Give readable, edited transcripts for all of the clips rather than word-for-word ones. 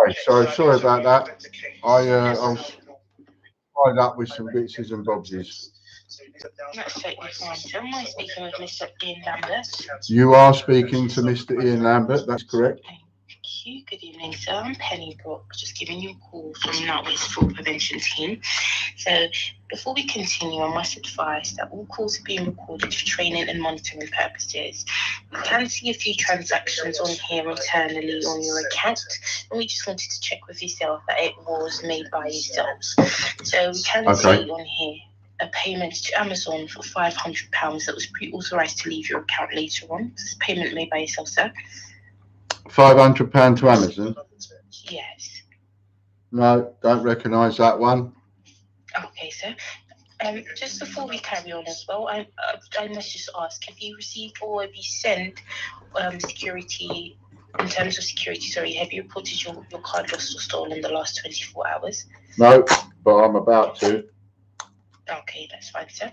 Okay, so sorry about that. I was tied up with some bits and bobs. That's totally fine. So am I speaking with Mr. Ian Lambert? You are speaking to Mr. Ian Lambert, that's correct. Thank you. Good evening, sir. I'm Penny Brook, just giving you a call from Natwest Fraud Prevention Team. So before we continue, I must advise that all calls are being recorded for training and monitoring purposes. We can see a few transactions on here internally on your account, and we just wanted to check with yourself that it was made by yourselves. So we can see on here a payment to Amazon for £500 that was pre-authorised to leave your account later on. This is payment made by yourself, sir. £500 to Amazon? Yes. No, don't recognise that one. Okay, sir. Just before we carry on as well, I must just ask, have you received or have you sent security, in terms of security, sorry, have you reported your card lost or stolen in the last 24 hours? No, but I'm about to. Okay, that's fine, sir.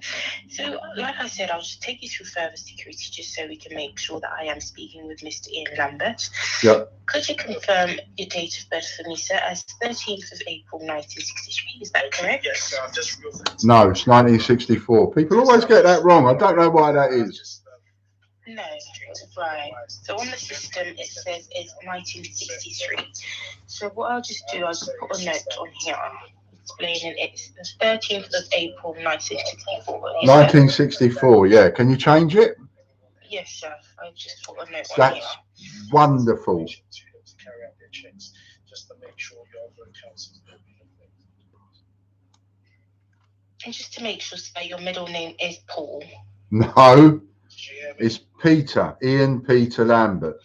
So, like I said, I'll just take you through further security just so we can make sure that I am speaking with Mr. Ian Lambert. Yep. Could you confirm your date of birth for me, sir, as 13th of April 1963? Is that correct? Yes, I've just No, it's 1964. People always get that wrong. I don't know why that is. No, right. So on the system, it says it's 1963. So what I'll just do, I'll just put a note on here explaining it's the 13th of April 1964. 1964, yeah. Can you change it? Yes, sir. I just put a note on That's here. wonderful. to carry out their checks, just to make sure your other accounts are And just to make sure that your middle name is Paul. No, it's Peter, Ian Peter Lambert.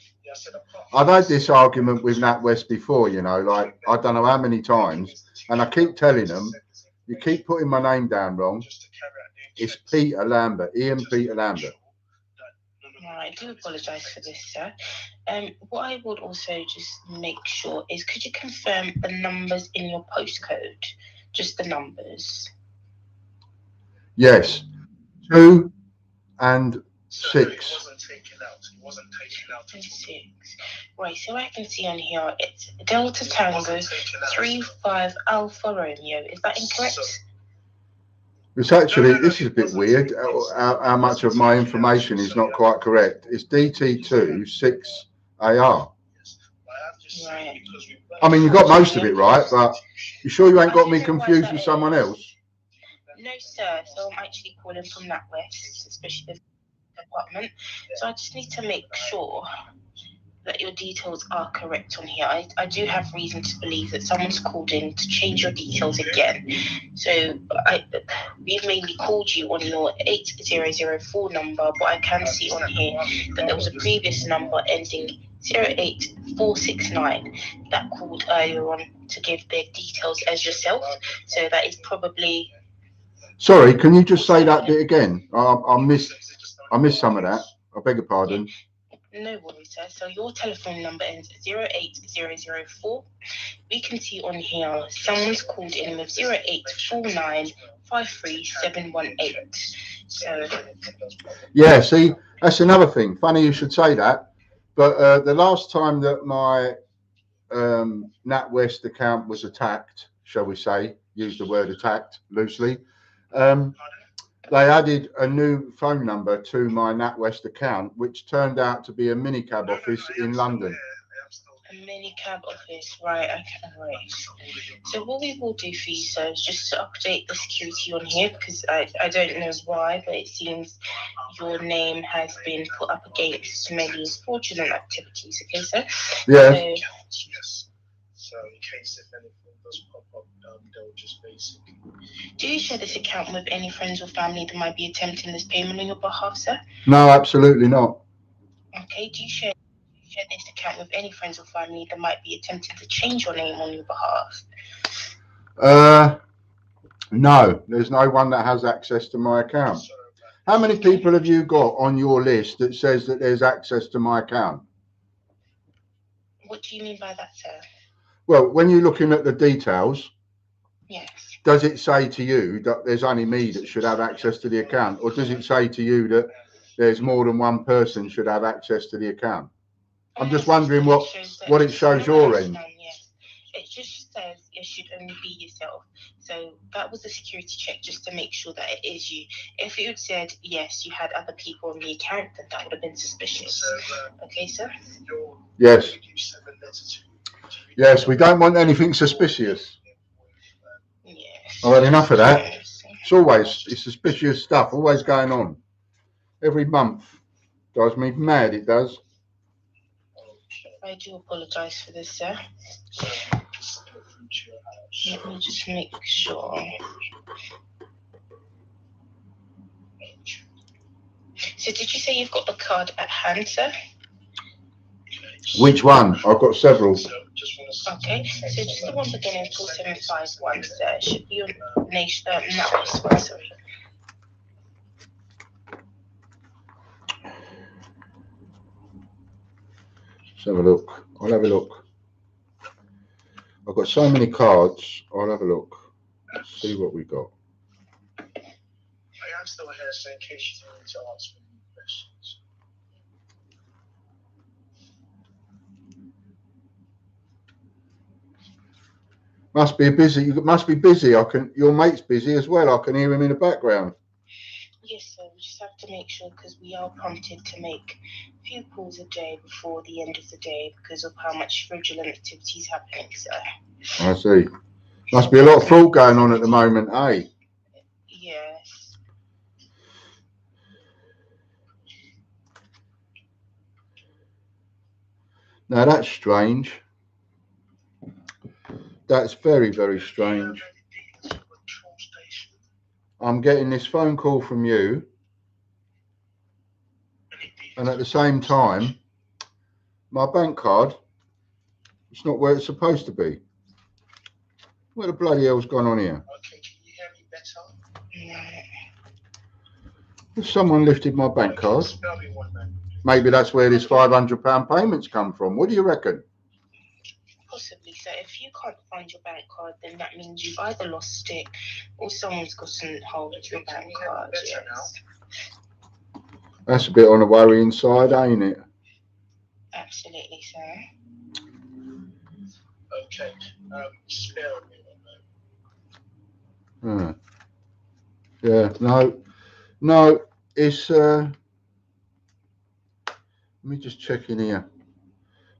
I've had this argument with Natwest before, you know, like I don't know how many times, and I keep telling them, you keep putting my name down wrong. It's Peter Lambert, Ian Peter Lambert. I do apologise for this, sir. What I would also just make sure is, could you confirm the numbers in your postcode? Just the numbers. Yes, 2 and 6. It wasn't taken out. 6. Right, so I can see on here it's Delta Tango 35 Alpha Romeo. Is that incorrect? It's actually, this is a bit weird, how much of my information is not quite correct. It's DT2 6AR. Right. I mean, you got most of it right, but you sure you ain't got me confused with someone else? No, sir. So I'm actually calling from Natwest, especially the department. So I just need to make sure that your details are correct on here. I do have reason to believe that someone's called in to change your details again. So we've mainly called you on your 8004 number, but I can see on here that there was a previous number ending 08469 that called earlier on to give their details as yourself. So that is probably... Sorry, can you just say that bit again? I missed some of that. I beg your pardon. No worries, sir. So your telephone number ends 08004. We can see on here someone's called in with 0849 53718. So yeah, see, that's another thing. Funny you should say that. But the last time that my NatWest account was attacked, shall we say, use the word attacked loosely, they added a new phone number to my NatWest account, which turned out to be a minicab office in London. A minicab office, right? Okay, right. So what we will do for you, sir, is just to update the security on here, because I don't know why, but it seems your name has been put up against many fraudulent activities. Okay, sir? Yeah. So in case if anything does pop up, they'll just basically... Do you share this account with any friends or family that might be attempting this payment on your behalf, sir? No, absolutely not. Okay, do you share this account with any friends or family that might be attempting to change your name on your behalf? No, there's no one that has access to my account. How many people have you got on your list that says that there's access to my account? What do you mean by that, sir? Well, when you're looking at the details, yes, does it say to you that there's only me that should have access to the account, or does it say to you that there's more than one person should have access to the account? I'm just wondering what it shows your end. Yes. just says it should only be yourself. So that was a security check just to make sure that it is you. If it had said yes, you had other people on the account, then that would have been suspicious. So, Okay, sir? Yes. you send a letter to Yes, we don't want anything suspicious. Yes. I've had enough of that. Yes. It's suspicious stuff, always going on. Every month. Drives me mad, it does. I do apologise for this, sir. Let me just make sure. So did you say you've got the card at hand, sir? Which one? I've got several. Okay, so just the one beginning 4751, sir. It should be your Natwest one, sorry. Let's have a look. I'll have a look. I've got so many cards. I'll have a look. Let's see what we got. I am still here, so in case you need to ask me any questions. Must be busy. You must be busy. Your mate's busy as well. I can hear him in the background. Yes, sir. We just have to make sure because we are prompted to make a few calls a day before the end of the day because of how much fraudulent activity is happening, sir. I see. Must be a lot of fraud going on at the moment, eh? Yes. Now that's strange. That's very, very strange. I'm getting this phone call from you, and at the same time, my bank card, it's not where it's supposed to be. What the bloody hell's gone on here? Okay, can you hear me better? Has someone lifted my bank card? Spell me one then. Maybe that's where this £500 payments come from. What do you reckon? Possibly. So if you can't find your bank card, then that means you've either lost it or someone's gotten hold of your bank card. Yes. That's a bit on the worrying side, ain't it? Absolutely, sir. Okay. Spell me one then. Yeah. No. It's. Let me just check in here.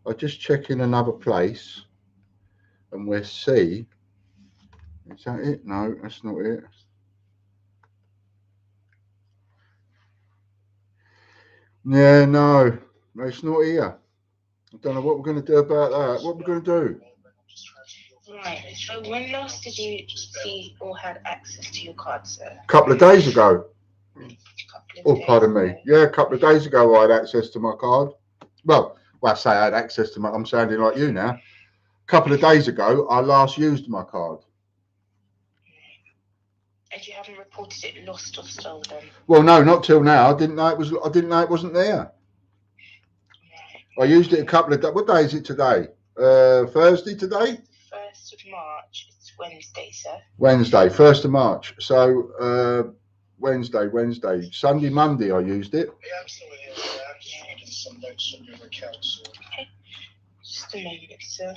I'll just check in another place, and we'll see. Is that it? No, that's not it. Yeah, no, it's not here. I don't know what we're going to do about that. What we're going to do? Right. So when last did you see or had access to your card, sir? A couple of days ago. Oh, pardon me. Yeah, a couple of days ago I had access to my card. Well, I say I had access to my. I'm sounding like you now. A couple of days ago, I last used my card. And you haven't reported it lost or stolen? Well, no, not till now. I didn't know it wasn't there. I used it a couple of days. What day is it today? Thursday today? 1st of March. It's Wednesday, sir. Wednesday, 1st of March. So Wednesday, Sunday, Monday. I used it. Yeah, I'm still here. I'm just reading some notes on your account. So. Okay. Just a moment, sir.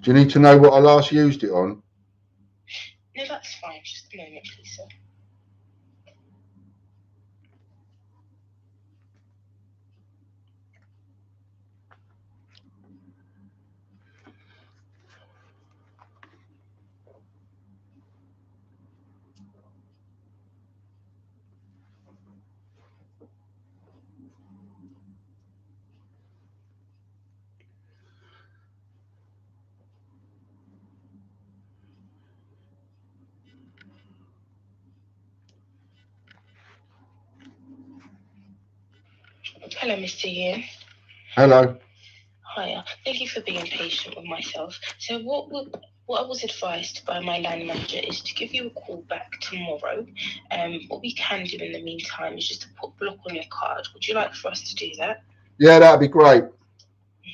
Do you need to know what I last used it on? No, that's fine. Just a moment, please, sir. Hello, Mr. Yin. Hello. Hiya. Thank you for being patient with myself. So what I was advised by my line manager is to give you a call back tomorrow. What we can do in the meantime is just to put block on your card. Would you like for us to do that? Yeah, that'd be great.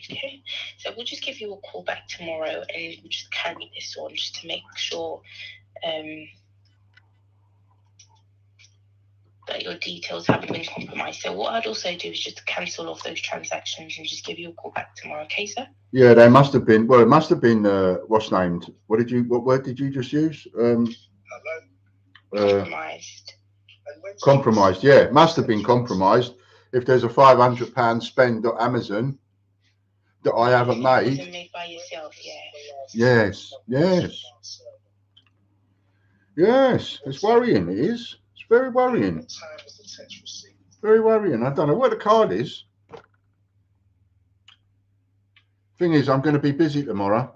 Okay. So we'll just give you a call back tomorrow and we'll just carry this on just to make sure that your details haven't been compromised. So what I'd also do is just cancel off those transactions and just give you a call back tomorrow, okay, sir? Yeah, they must have been. Well, it must have been. What's named? What word did you just use? Compromised. Compromised. Yeah, it must have been compromised. If there's a £500 spend on Amazon that I haven't made. Made by yourself, yeah. Yes. It's worrying. It is. It's very worrying. Very worrying. I don't know where the card is. Thing is, I'm going to be busy tomorrow.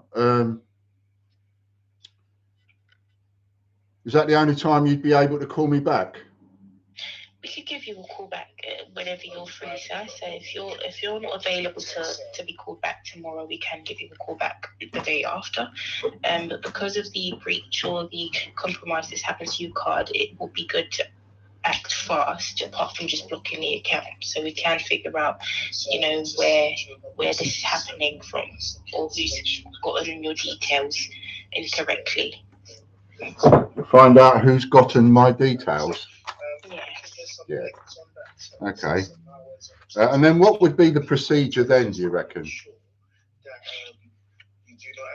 Is that the only time you'd be able to call me back? We could give you a call back whenever you're free, sir. So if you're not available to be called back tomorrow, we can give you a call back the day after. But because of the breach or the compromise that's happened to your card, it will be good to act fast, apart from just blocking the account, so we can figure out, where this is happening from, or who's gotten your details incorrectly. Find out who's gotten my details. Yeah. Okay. And then what would be the procedure then, do you reckon?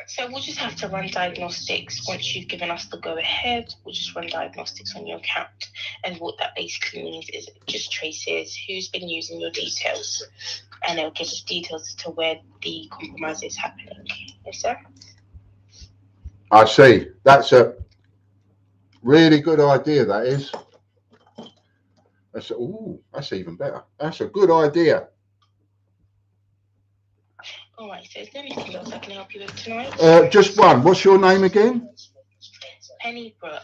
So we'll just have to run diagnostics. Once you've given us the go-ahead, we'll just run diagnostics on your account. And what that basically means is it just traces who's been using your details. And it'll give us details as to where the compromise is happening. Yes, sir? I see. That's a really good idea, that is. That's even better. That's a good idea. All right, so is there anything else I can help you with tonight? Just one. What's your name again? Penny Brook.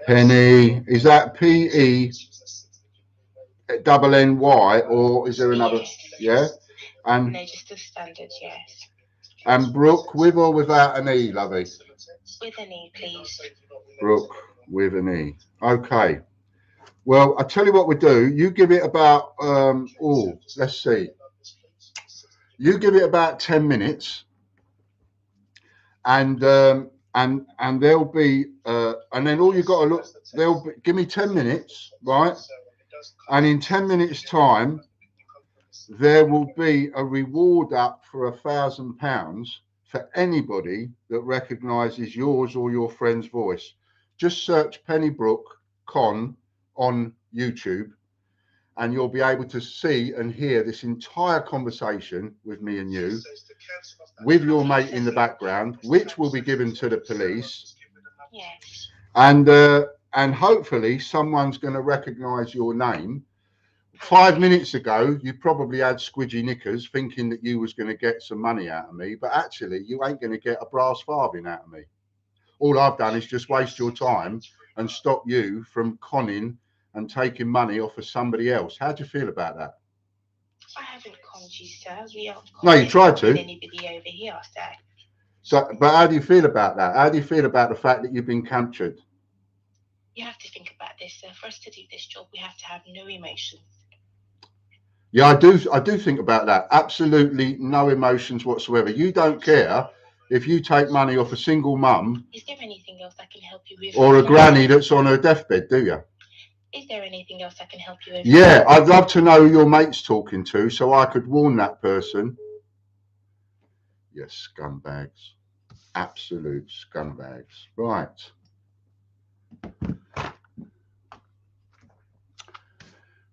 Penny. Is that P-E-double-N-Y, or is there another? Yeah? And no, just the standard, yes. And Brook, with or without an E, lovey? With an E, please. Brook with an E. Okay. Well, I tell you what we do. You give it about let's see. You give it about 10 minutes, and there'll be and then all you got to look. Give me 10 minutes, right? And in 10 minutes' time, there will be a reward up for £1,000 for anybody that recognises yours or your friend's voice. Just search Penny Brook Con on YouTube, and you'll be able to see and hear this entire conversation with me and you, with your mate in the background, which will be given to the police. Yes. And hopefully someone's going to recognise your name. 5 minutes ago, you probably had squidgy knickers thinking that you was going to get some money out of me, but actually you ain't going to get a brass farthing out of me. All I've done is just waste your time and stop you from conning and taking money off of somebody else. How do you feel about that? I haven't conned you, sir. We aren't No, you tried to. Anybody over here, sir. So, but how do you feel about that? How do you feel about the fact that you've been captured? You have to think about this, sir. For us to do this job, we have to have no emotions. Yeah, I do think about that. Absolutely no emotions whatsoever. You don't care if you take money off a single mum. Is there anything else I can help you with? Or a granny that's on her deathbed, do you? Is there anything else I can help you with? Yeah, I'd love to know who your mate's talking to so I could warn that person. Yes, scumbags. Absolute scumbags. Right.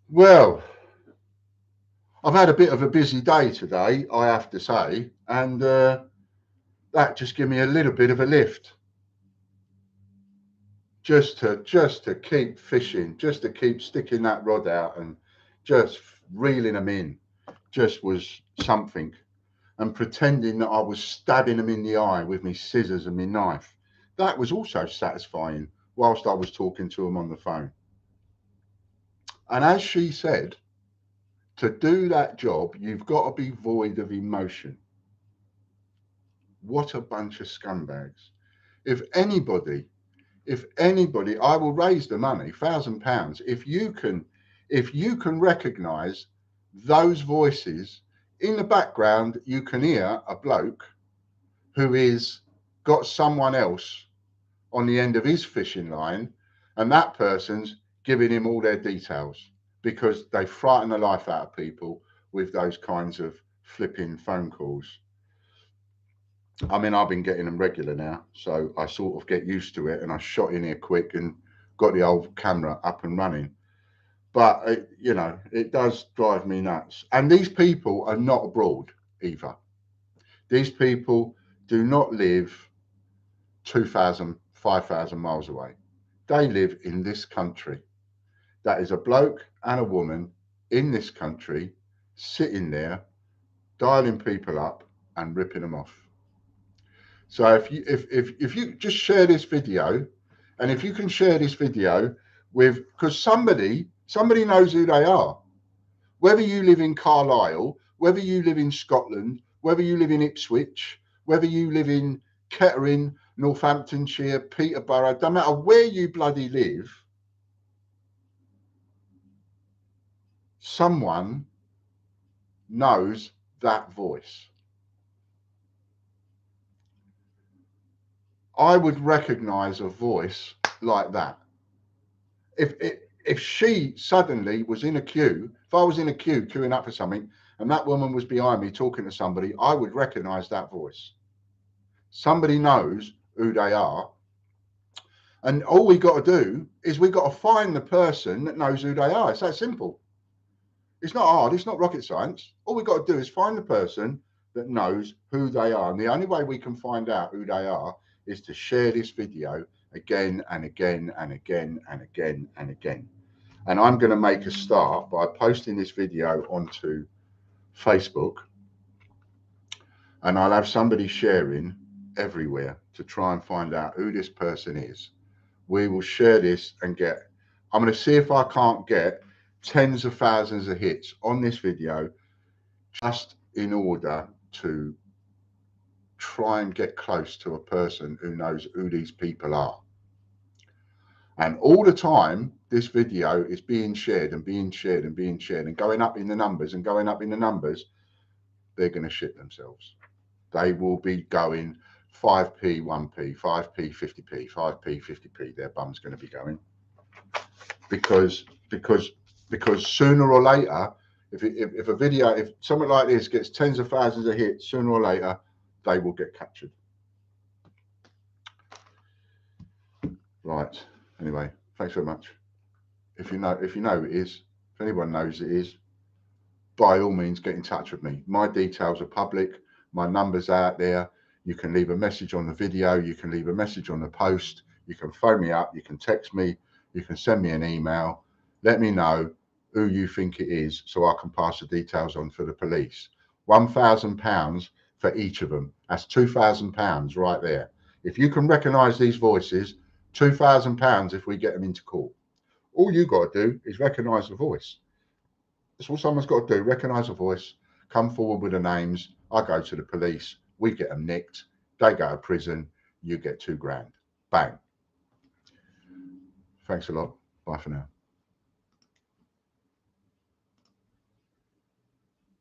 Well, I've had a bit of a busy day today, I have to say, and that just gave me a little bit of a lift. Just to keep fishing, just to keep sticking that rod out and just reeling them in, just was something. And pretending that I was stabbing them in the eye with my scissors and my knife. That was also satisfying whilst I was talking to them on the phone. And as she said, to do that job, you've got to be void of emotion. What a bunch of scumbags. If anybody, I will raise the money, £1,000. If you can recognise those voices in the background, you can hear a bloke who is got someone else on the end of his fishing line, and that person's giving him all their details, because they frighten the life out of people with those kinds of flipping phone calls. I mean, I've been getting them regular now, so I sort of get used to it, and I shot in here quick and got the old camera up and running. But, you know, it does drive me nuts. And these people are not abroad either. These people do not live 2,000, 5,000 miles away. They live in this country. That is a bloke and a woman in this country sitting there dialing people up and ripping them off. So if you just share this video, and if you can share this video with, because somebody knows who they are, whether you live in Carlisle, whether you live in Scotland, whether you live in Ipswich, whether you live in Kettering, Northamptonshire, Peterborough, don't matter where you bloody live, someone knows that voice. I would recognize a voice like that. If she suddenly was in a queue, if I was in a queue queuing up for something and that woman was behind me talking to somebody, I would recognize that voice. Somebody knows who they are. And all we got to do is we got to find the person that knows who they are. It's that simple. It's not hard. It's not rocket science. All we got to do is find the person that knows who they are. And the only way we can find out who they are is to share this video again and again and again and again and again. And I'm going to make a start by posting this video onto Facebook, and I'll have somebody sharing everywhere to try and find out who this person is. We will share this and I'm going to see if I can't get tens of thousands of hits on this video, just in order to try and get close to a person who knows who these people are. And all the time, this video is being shared and being shared and being shared and going up in the numbers and going up in the numbers. They're going to shit themselves. They will be going 5p, 1p, 5p, 50p, 5p, 50p. Their bum's going to be going because sooner or later, if a video, if something like this gets tens of thousands of hits, sooner or later they will get captured. Right. Anyway, thanks very much. If you know who it is, if anyone knows it is, by all means get in touch with me. My details are public. My number's out there. You can leave a message on the video. You can leave a message on the post. You can phone me up. You can text me. You can send me an email. Let me know who you think it is so I can pass the details on for the police. £1,000 for each of them. That's £2,000 right there. If you can recognise these voices, £2,000 if we get them into court. All you got to do is recognise the voice. That's all someone's got to do. Recognise a voice, come forward with the names. I go to the police. We get them nicked. They go to prison. You get £2 grand. Bang. Thanks a lot. Bye for now.